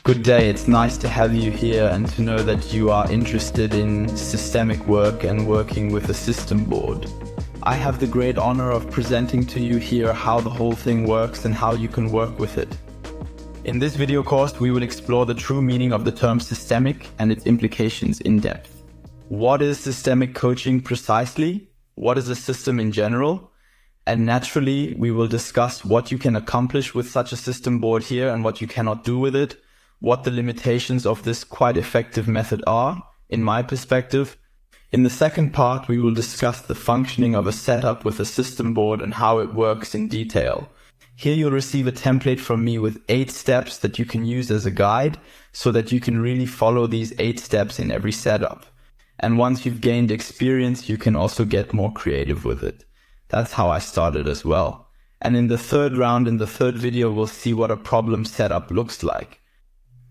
Good day, it's nice to have you here and to know that you are interested in systemic work and working with a system board. I have the great honor of presenting to you here how the whole thing works and how you can work with it. In this video course, we will explore the true meaning of the term systemic and its implications in depth. What is systemic coaching precisely? What is a system in general? And naturally, we will discuss what you can accomplish with such a system board here and what you cannot do with it, what the limitations of this quite effective method are, in my perspective. In the second part, we will discuss the functioning of a setup with a system board and how it works in detail. Here you'll receive a template from me with 8 steps that you can use as a guide so that you can really follow these 8 steps in every setup. And once you've gained experience, you can also get more creative with it. That's how I started as well. And in the third round, in the third video, we'll see what a problem setup looks like.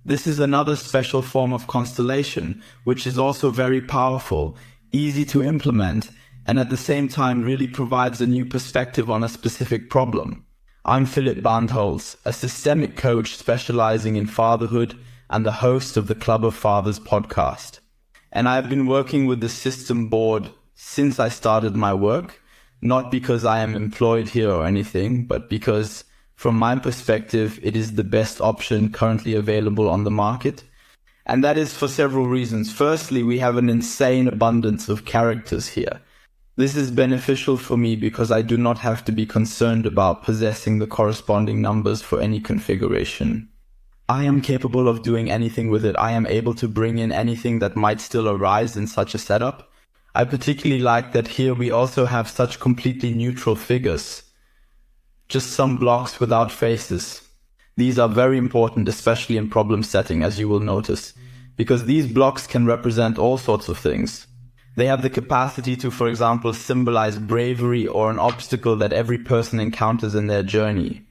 This is another special form of constellation, which is also very powerful, easy to implement, and at the same time really provides a new perspective on a specific problem. I'm Philip Bandholtz, a systemic coach specializing in fatherhood and the host of the Club of Fathers podcast. And I've been working with the system board since I started my work, not because I am employed here or anything, but because from my perspective, it is the best option currently available on the market. And that is for several reasons. Firstly, we have an insane abundance of characters here. This is beneficial for me because I do not have to be concerned about possessing the corresponding numbers for any configuration. I am capable of doing anything with it. I am able to bring in anything that might still arise in such a setup. I particularly like that here we also have such completely neutral figures. Just some blocks without faces. These are very important, especially in problem setting, as you will notice, because these blocks can represent all sorts of things. They have the capacity to, for example, symbolize bravery or an obstacle that every person encounters in their journey.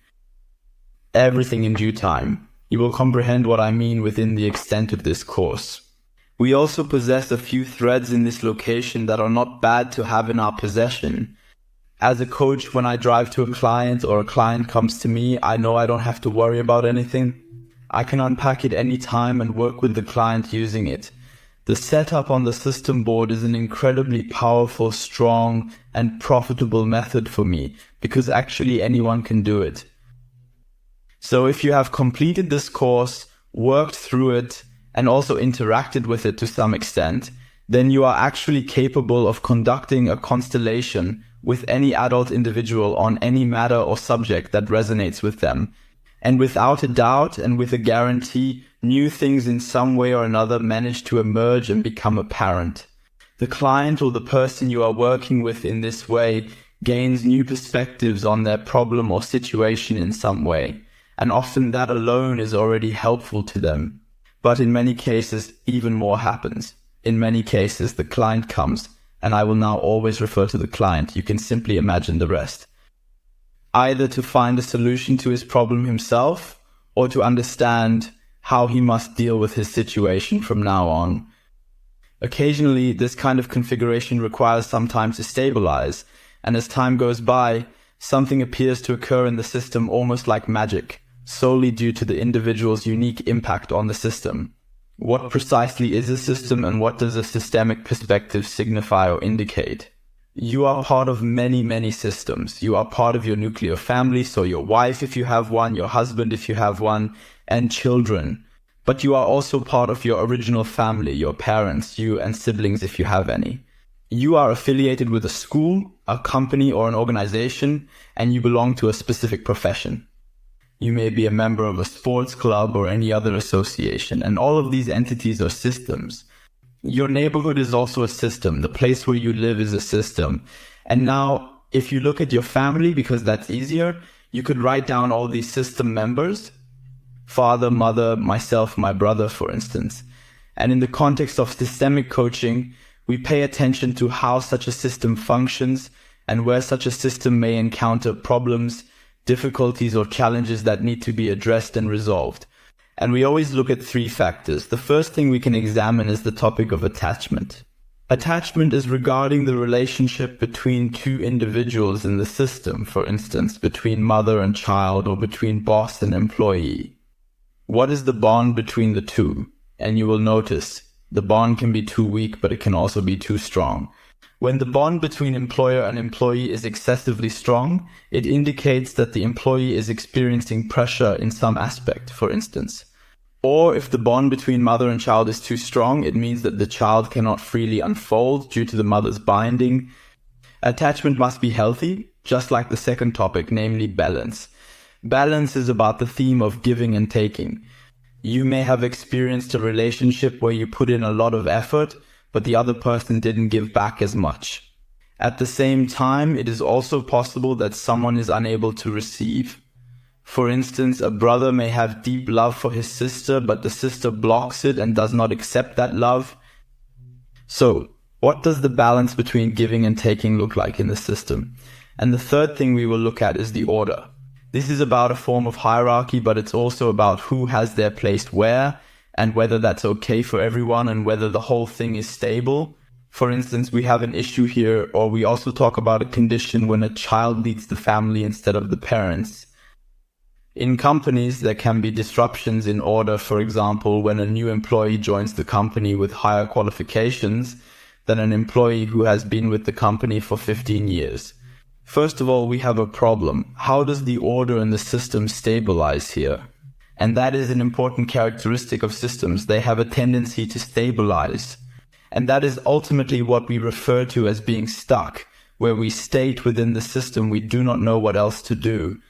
Everything in due time. You will comprehend what I mean within the extent of this course. We also possess a few threads in this location that are not bad to have in our possession. As a coach, when I drive to a client or a client comes to me, I know I don't have to worry about anything. I can unpack it anytime and work with the client using it. The setup on the system board is an incredibly powerful, strong, and profitable method for me because actually anyone can do it. So if you have completed this course, worked through it, and also interacted with it to some extent, then you are actually capable of conducting a constellation with any adult individual on any matter or subject that resonates with them. And without a doubt and with a guarantee, new things in some way or another manage to emerge and become apparent. The client or the person you are working with in this way gains new perspectives on their problem or situation in some way. And often that alone is already helpful to them. But in many cases, even more happens. In many cases, the client comes, and I will now always refer to the client. You can simply imagine the rest. Either to find a solution to his problem himself, or to understand how he must deal with his situation from now on. Occasionally, this kind of configuration requires some time to stabilize, and as time goes by, something appears to occur in the system almost like magic, solely due to the individual's unique impact on the system. What precisely is a system and what does a systemic perspective signify or indicate? You are part of many, many systems. You are part of your nuclear family, so your wife if you have one, your husband if you have one, and children. But you are also part of your original family, your parents, you and siblings if you have any. You are affiliated with a school, a company or an organization, and you belong to a specific profession. You may be a member of a sports club or any other association, and all of these entities are systems. Your neighborhood is also a system. The place where you live is a system. And now, if you look at your family, because that's easier, you could write down all these system members. Father, mother, myself, my brother, for instance. And in the context of systemic coaching, we pay attention to how such a system functions and where such a system may encounter problems, difficulties or challenges that need to be addressed and resolved. And we always look at 3 factors. The first thing we can examine is the topic of attachment. Attachment is regarding the relationship between 2 individuals in the system, for instance, between mother and child or between boss and employee. What is the bond between the two? And you will notice the bond can be too weak, but it can also be too strong. When the bond between employer and employee is excessively strong, it indicates that the employee is experiencing pressure in some aspect, for instance. Or if the bond between mother and child is too strong, it means that the child cannot freely unfold due to the mother's binding. Attachment must be healthy, just like the second topic, namely balance. Balance is about the theme of giving and taking. You may have experienced a relationship where you put in a lot of effort, but the other person didn't give back as much. At the same time, it is also possible that someone is unable to receive. For instance, a brother may have deep love for his sister, but the sister blocks it and does not accept that love. So, what does the balance between giving and taking look like in the system? And the third thing we will look at is the order. This is about a form of hierarchy, but it's also about who has their place where, and whether that's okay for everyone, and whether the whole thing is stable. For instance, we have an issue here, or we also talk about a condition when a child leads the family instead of the parents. In companies, there can be disruptions in order, for example, when a new employee joins the company with higher qualifications than an employee who has been with the company for 15 years. First of all, we have a problem. How does the order in the system stabilize here? And that is an important characteristic of systems. They have a tendency to stabilize. And that is ultimately what we refer to as being stuck, where we state within the system we do not know what else to do.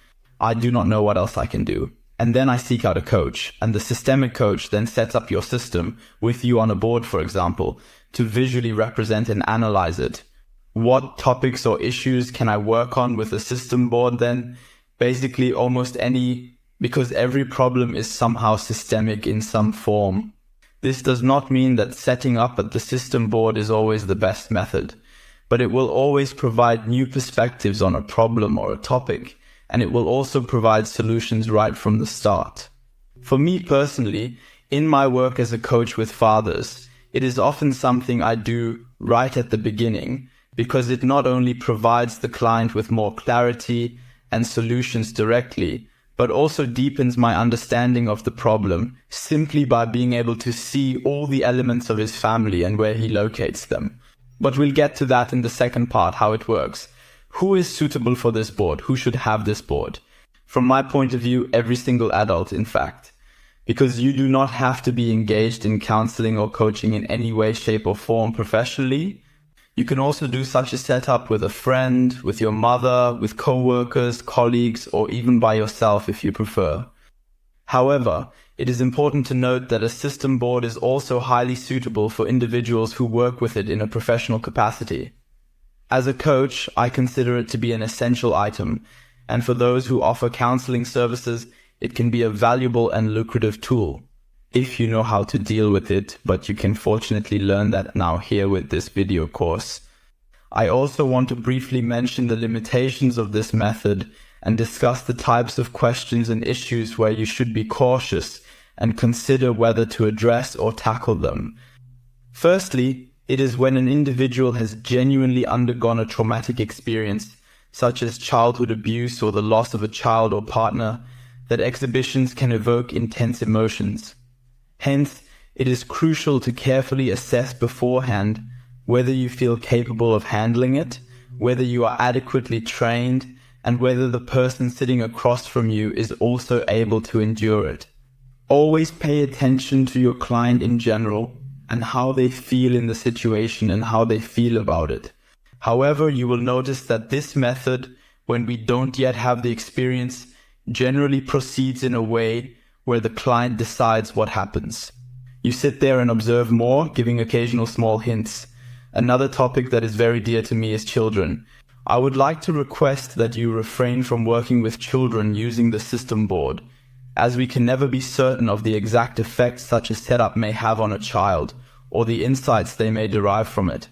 I do not know what else I can do. And then I seek out a coach. And the systemic coach then sets up your system with you on a board, for example, to visually represent and analyze it. What topics or issues can I work on with a system board then? Basically almost any, because every problem is somehow systemic in some form. This does not mean that setting up at the system board is always the best method, but it will always provide new perspectives on a problem or a topic, and it will also provide solutions right from the start. For me personally, in my work as a coach with fathers, it is often something I do right at the beginning, because it not only provides the client with more clarity and solutions directly, but also deepens my understanding of the problem simply by being able to see all the elements of his family and where he locates them. But we'll get to that in the second part, how it works. Who is suitable for this board? Who should have this board? From my point of view, every single adult, in fact. Because you do not have to be engaged in counseling or coaching in any way, shape or form professionally. You can also do such a setup with a friend, with your mother, with co-workers, colleagues, or even by yourself if you prefer. However, it is important to note that a system board is also highly suitable for individuals who work with it in a professional capacity. As a coach, I consider it to be an essential item, and for those who offer counseling services, it can be a valuable and lucrative tool, if you know how to deal with it, but you can fortunately learn that now here with this video course. I also want to briefly mention the limitations of this method and discuss the types of questions and issues where you should be cautious and consider whether to address or tackle them. Firstly, it is when an individual has genuinely undergone a traumatic experience, such as childhood abuse or the loss of a child or partner, that exhibitions can evoke intense emotions. Hence, it is crucial to carefully assess beforehand whether you feel capable of handling it, whether you are adequately trained, and whether the person sitting across from you is also able to endure it. Always pay attention to your client in general and how they feel in the situation and how they feel about it. However, you will notice that this method, when we don't yet have the experience, generally proceeds in a way where the client decides what happens. You sit there and observe more, giving occasional small hints. Another topic that is very dear to me is children. I would like to request that you refrain from working with children using the system board, as we can never be certain of the exact effects such a setup may have on a child, or the insights they may derive from it.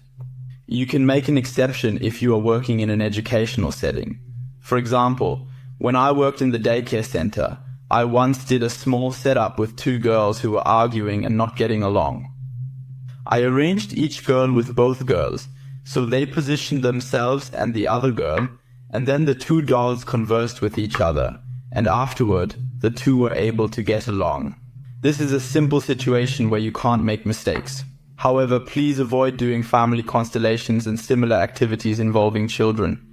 You can make an exception if you are working in an educational setting. For example, when I worked in the daycare center, I once did a small setup with two girls who were arguing and not getting along. I arranged each girl with both girls, so they positioned themselves and the other girl, and then the two dolls conversed with each other, and afterward, the two were able to get along. This is a simple situation where you can't make mistakes. However, please avoid doing family constellations and similar activities involving children.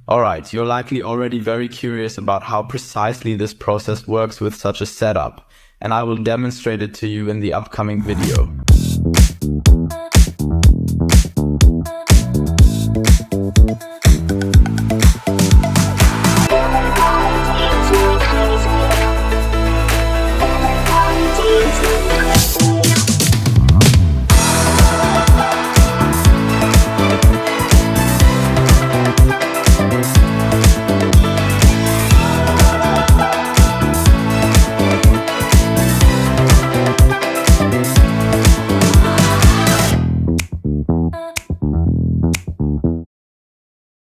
Alright, you're likely already very curious about how precisely this process works with such a setup, and I will demonstrate it to you in the upcoming video.